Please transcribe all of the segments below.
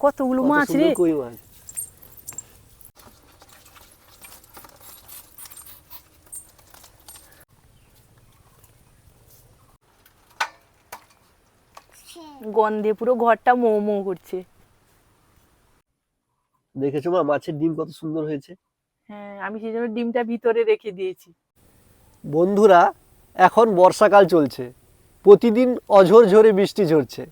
কতগুলো মাছ রে। কই মাছ। গন্ধে পুরো ঘরটা মো মো করছে। দেখেছো মা মাছের ডিম কত সুন্দর হয়েছে। হ্যাঁ, আমি সেই জন্য ডিমটা ভিতরে রেখে দিয়েছি। বন্ধুরা, এখন বর্ষাকাল চলছে, প্রতিদিন অঝোর ঝরে বৃষ্টি ঝরছে।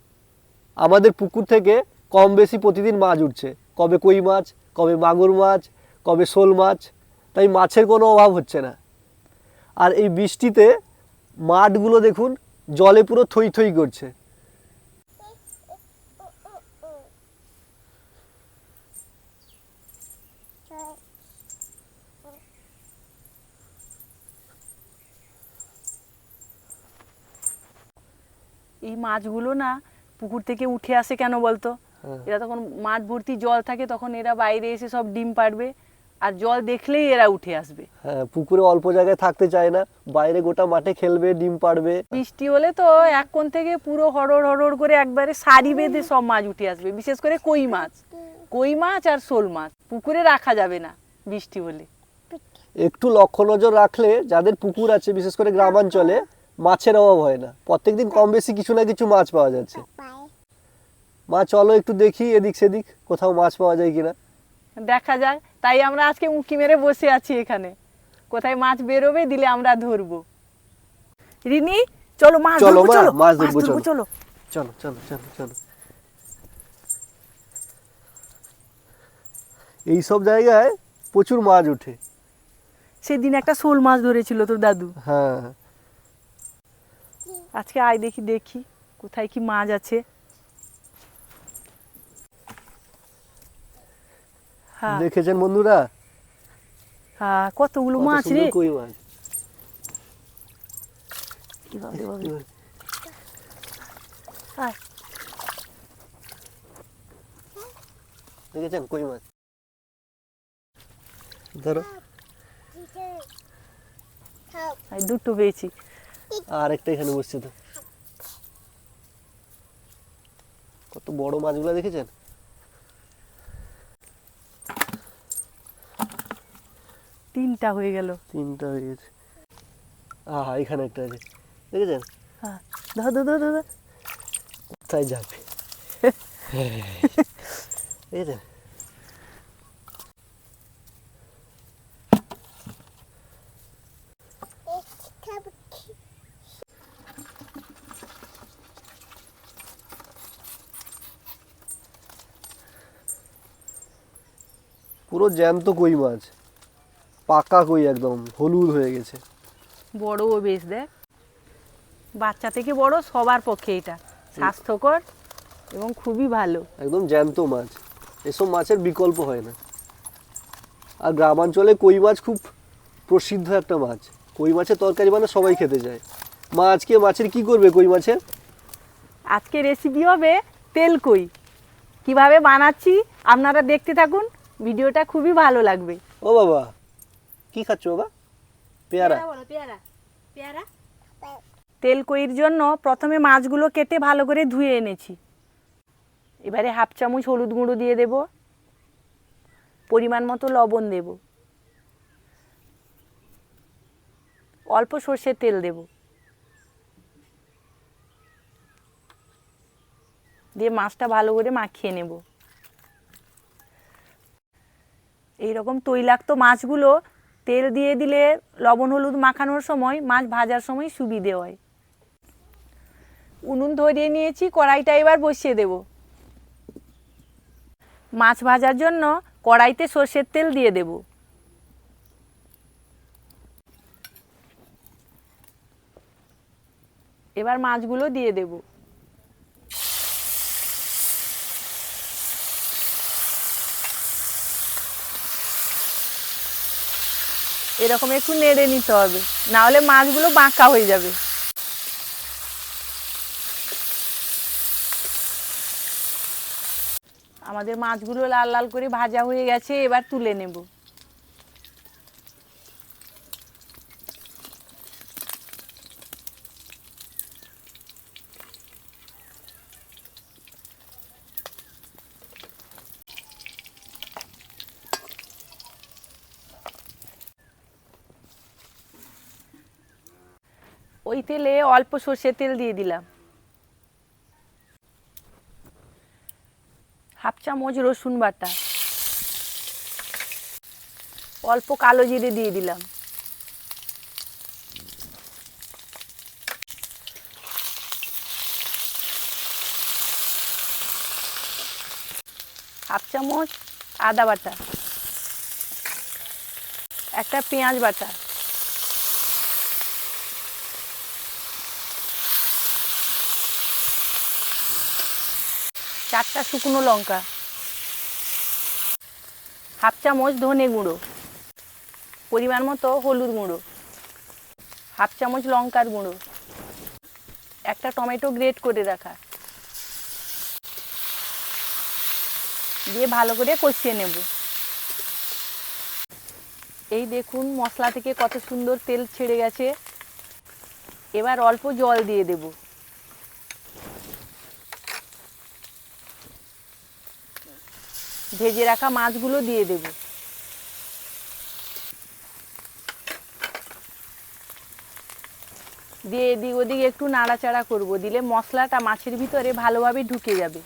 আমাদের পুকুর থেকে কম বেশি প্রতিদিন মাছ উঠছে, কবে কই মাছ, কবে মাগুর মাছ, কবে শোল মাছ। তাই মাছের কোনো অভাব হচ্ছে না। আর এই বৃষ্টিতে মাঠগুলো দেখুন জলে পুরো থই থই করছে। এই মাছগুলো না পুকুর থেকে উঠে আসে কেন বলতো? হ্যাঁ। এরা তখন মাঠ ভর্তি জল থাকে, তখন এরা বাইরে এসে সব ডিম পাড়বে, আর জল দেখলেই এরা উঠে আসবে। হ্যাঁ, পুকুরে অল্প জায়গায় থাকতে চায় না, বাইরে গোটা মাঠে খেলবে, ডিম পাড়বে। বৃষ্টি হলে তো এক কোণ থেকে পুরো হড়ড় হড়ড় করে একবারে সারি বেঁধে সব মাছ উঠে আসবে, বিশেষ করে কই মাছ। কই মাছ আর শোল মাছ পুকুরে রাখা যাবে না বৃষ্টি হলে। একটু লক্ষ্য নজর রাখলে যাদের পুকুর আছে, বিশেষ করে গ্রামাঞ্চলে, মাছের অভাব হয় না। প্রত্যেকদিন কম বেশি কিছু না কিছু মাছ পাওয়া যাচ্ছে। মা চলো একটু দেখি এদিক সেদিক কোথাও মাছ পাওয়া যায় কিনা। দেখা যায়, তাই আমরা আজকে উঁকি মেরে বসে আছি এখানে, কোথায় মাছ বেরোবে দিলে আমরা ধরবো। রিনি চলো মাছ চলো ধরবো, মা, চলো মাছ ধরবো, চলো চলো। চলো চলো চলো চলো। এইসব জায়গায় প্রচুর মাছ ওঠে। সেদিন একটা শোল মাছ ধরেছিল তোর দাদু। হ্যাঁ, আজকে আয় দেখি দেখি কোথায় কি মাছ আছে। হ্যাঁ দেখেছেন বন্ধুরা, হ্যাঁ, কতগুলো কত মাছ রে। সুন্দর কই মাছ। আয়, দেখেছেন কই মাছ, ধরো। আয়, দুটো পেয়েছি। আর একটা এখানে বসছে তো, কত বড় মাছগুলো দেখেছেন। তিনটা হয়ে গেল। তিনটা হয়ে গেছে। আহা, এখানে একটা আছে, দেখেছেন। হ্যাঁ, ধর ধর ধর ধর। কোথায় যাবে, দেখেছেন। পুরো জ্যান্ত কই মাছ, পাকা কই, একদম হলুদ হয়ে গেছে। বড়ও বেশ, দেখ বাচ্চা থেকে বড় সবার পক্ষে এটা স্বাস্থ্যকর এবং খুবই ভালো। একদম জ্যান্ত মাছ, এসব মাছের বিকল্প হয় না। আর গ্রামাঞ্চলে কই মাছ খুব প্রসিদ্ধ একটা মাছ। কই মাছের তরকারি মানে সবাই খেতে যায়। মা আজকে মাছের কি করবে, কই মাছের? আজকে রেসিপি হবে তেল কই। কিভাবে বানাচ্ছি আপনারা দেখতে থাকুন, ভিডিওটা খুবই ভালো লাগবে। ও বাবা, কি খাচ্ছ বাবা? পেয়ারা। তেল কইয়ের জন্য প্রথমে মাছগুলো কেটে ভালো করে ধুয়ে এনেছি। এবারে হাফ চামচ হলুদ গুঁড়ো দিয়ে দেব, পরিমাণ মতো লবণ দেব, অল্প সর্ষের তেল দেব, দিয়ে মাছটা ভালো করে মাখিয়ে নেব। এইরকম তৈলাক্ত মাছগুলো তেল দিয়ে দিলে লবণ হলুদ মাখানোর সময়, মাছ ভাজার সময় সুবিধে হয়। উনুন ধরিয়ে নিয়েছি, কড়াইটা এবার বসিয়ে দেব। মাছ ভাজার জন্য কড়াইতে সর্ষের তেল দিয়ে দেব। এবার মাছগুলো দিয়ে দেব। এরকম একটু নেড়ে নিতে হবে, না হলে মাছগুলো বাঁকা হয়ে যাবে। আমাদের মাছগুলো লাল লাল করে ভাজা হয়ে গেছে, এবার তুলে নেব। তেলে অল্প সর্ষের তেল দিয়ে দিলাম, 1/2 চামচ রসুন বাটা, অল্প কালো জিরে দিয়ে দিলাম, হাফ চামচ আদা বাটা, একটা পেঁয়াজ বাটা, চারটা শুকনো লঙ্কা, হাফ চামচ ধনে গুঁড়ো, পরিমাণ মতো হলুদ গুঁড়ো, হাফ চামচ লঙ্কার গুঁড়ো, একটা টমেটো গ্রেট করে রাখা, দিয়ে ভালো করে কষিয়ে নেব। এই দেখুন মশলা থেকে কত সুন্দর তেল ছেড়ে গেছে। এবার অল্প জল দিয়ে দেব। ভেজে রাখা মাছগুলো দিয়ে দেব। দিয়ে এদিক ওদিক একটু নাড়াচাড়া করব, দিলে মশলাটা মাছের ভিতরে ভালোভাবে ঢুকে যাবে।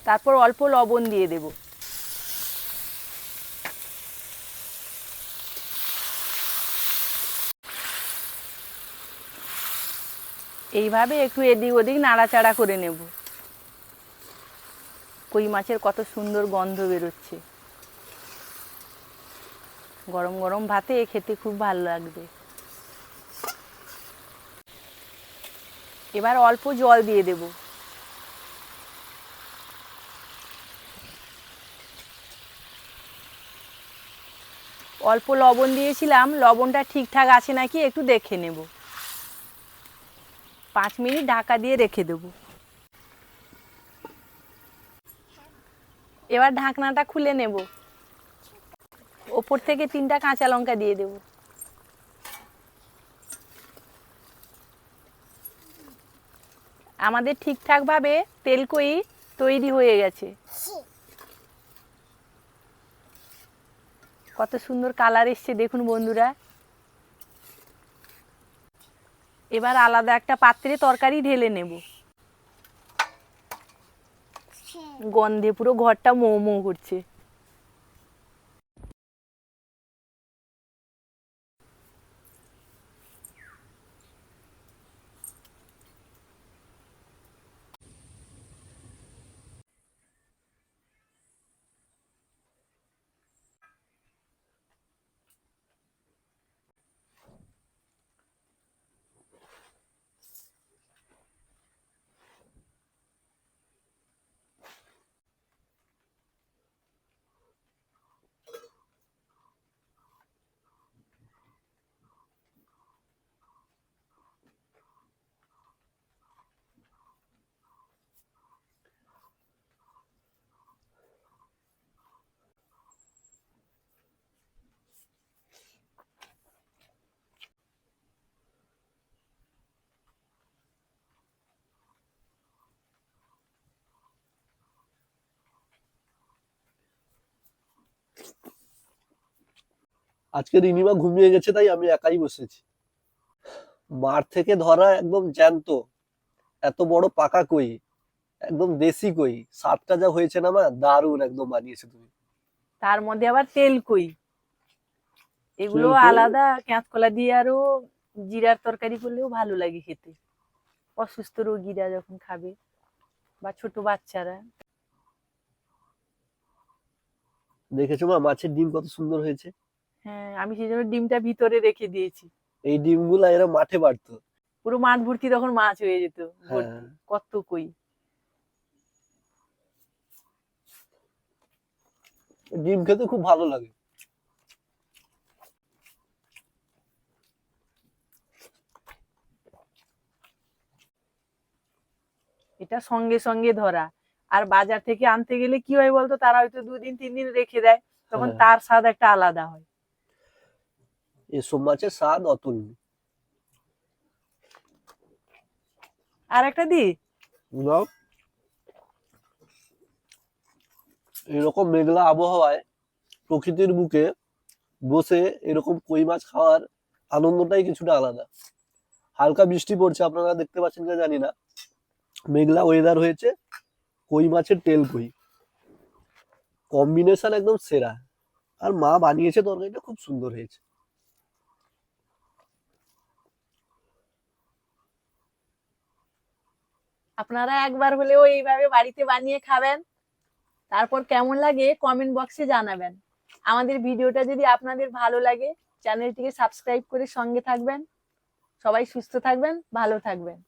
তারপর অল্প লবণ দিয়ে দেব। এইভাবে একটু এদিক ওদিক নাড়াচাড়া করে নেব। কই মাছের কত সুন্দর গন্ধ বেরোচ্ছে। গরম গরম ভাতে খেতে খুব ভালো লাগবে। এবার অল্প জল দিয়ে দেব। অল্প লবণ দিয়েছিলাম, লবণটা ঠিকঠাক আছে নাকি একটু দেখে নেব। 5 মিনিট ঢাকা দিয়ে রেখে দেব। এবার ঢাকনাটা খুলে নেব। ওপর থেকে 3টা কাঁচা লঙ্কা দিয়ে দেব। আমাদের ঠিকঠাকভাবে তেলকই তৈরি হয়ে গেছে। কত সুন্দর কালার এসছে দেখুন বন্ধুরা। এবার আলাদা একটা পাত্রে তরকারি ঢেলে নেব। গন্ধে পুরো ঘরটা মৌ মৌ করছে। আজকে রিনিমা ঘুমিয়ে গেছে, তাই আমি একাই বসেছি। মাঠ থেকে ধরা একদম জ্যান্ত এত বড় পাকা কই, একদম দেশি কই। স্বাদটা যা হয়েছে না মা, দারুণ একদম বানিয়েছে তুমি। তার মধ্যে আবার তেলকই। এগুলো তেলকই? আলাদা কাঁচকলা দিয়ে আরো জিরার তরকারি করলেও ভালো লাগে খেতে। অসুস্থ রোগীরা যখন খাবে বা ছোট বাচ্চারা। দেখেছো মা, মাছের ডিম কত সুন্দর হয়েছে। হ্যাঁ, আমি সেই জন্য ডিমটা ভিতরে রেখে দিয়েছি। এই ডিমগুলা এরা মাঠে বাড়তো। পুরো মাঠ ভর্তি তখন মাছ হয়ে যেত। হ্যাঁ, ভর্তি কত কই। ডিম খেতে খুব ভালো লাগে। এটা সঙ্গে সঙ্গে ধরা। আর বাজার থেকে আনতে গেলে কি হয় বলতো, তারা হয়তো 2 দিন 3 দিন রেখে দেয়, তখন হ্যাঁ, তার স্বাদ একটা আলাদা হয়। এসব মাছের স্বাদ অতুলনীয়। আর একটা দি। দাও। এরকম মেঘলা আবহাওয়ায় প্রকৃতির বুকে বসে এরকম কই মাছ খাওয়ার আনন্দটাই কিছুটা আলাদা। হালকা বৃষ্টি পড়ছে, আপনারা দেখতে পাচ্ছেন কিনা জানি না। মেঘলা ওয়েদার হয়েছে, কই মাছের তেল কই, কম্বিনেশন একদম সেরা। আর মা বানিয়েছে, তরকারিটা খুব সুন্দর হয়েছে। আপনারা একবার হলেও এইভাবে বাড়িতে বানিয়ে খাবেন, তারপর কেমন লাগে কমেন্ট বক্সে জানাবেন। আমাদের ভিডিওটা যদি আপনাদের ভালো লাগে, চ্যানেলটিকে সাবস্ক্রাইব করে সঙ্গে থাকবেন। সবাই সুস্থ থাকবেন, ভালো থাকবেন।